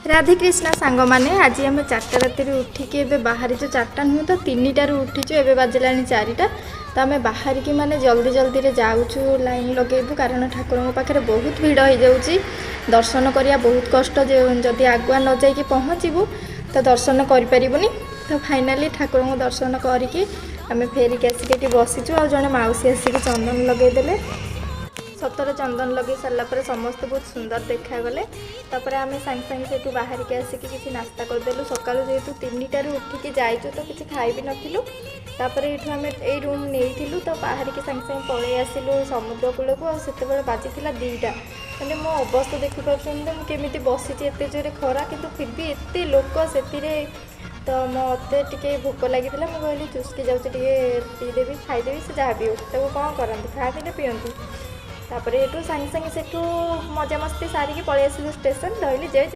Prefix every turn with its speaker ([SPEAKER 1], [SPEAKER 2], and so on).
[SPEAKER 1] राधे कृष्णा सांग मैंने आज आम 4टा राति उठिकी बाहरी जो 4टा नुह तो 3टार उठीचु ए बाजिला 4टा तो आम बाहरिकी माने जल्दी जल्दी रे जाऊँ लाइन लगेबू कारण ठाकुर पाखे बहुत भिड़ हो जाऊँगी दर्शन करिया बहुत कष्ट जदि आगुआ न जाइए पहुँचबू तो दर्शन करें तो फाइनाली ठाकुर को दर्शन करके आम फेरिक आसिक बसीचु आ जड़े मौसी आसिक चंदन लगेदेले सतर चंदन लगे सारापर समस्ते बहुत सुंदर देखागले तापर आम सांगे सांगे से बाहर के आसिक किसी नास्ता करदेलु सकालू जेहेतु 3टार उठिकी जाइचु तो किसी खाई भी नथिलु तापर एठू आम ए रूम नहीं तो बाहर के सांगे सांगे पलि आसिलु समुद्र कूल को से बाजी 2टा मैंने मो अवस्था देखिपुर केमी बसी एत जोरे खरा कि फिर भी एत लोक से तो मत टे भोक लगी मुझे कहली चुस्की जाऊँगी पीदेवी खाईदेवी से जहाँ भी हो कौन करती खाती ना पीती तापर ये सांगे सांगे से मजा मस्ती सारिकी पलि आसिलु स्टेशन रही जय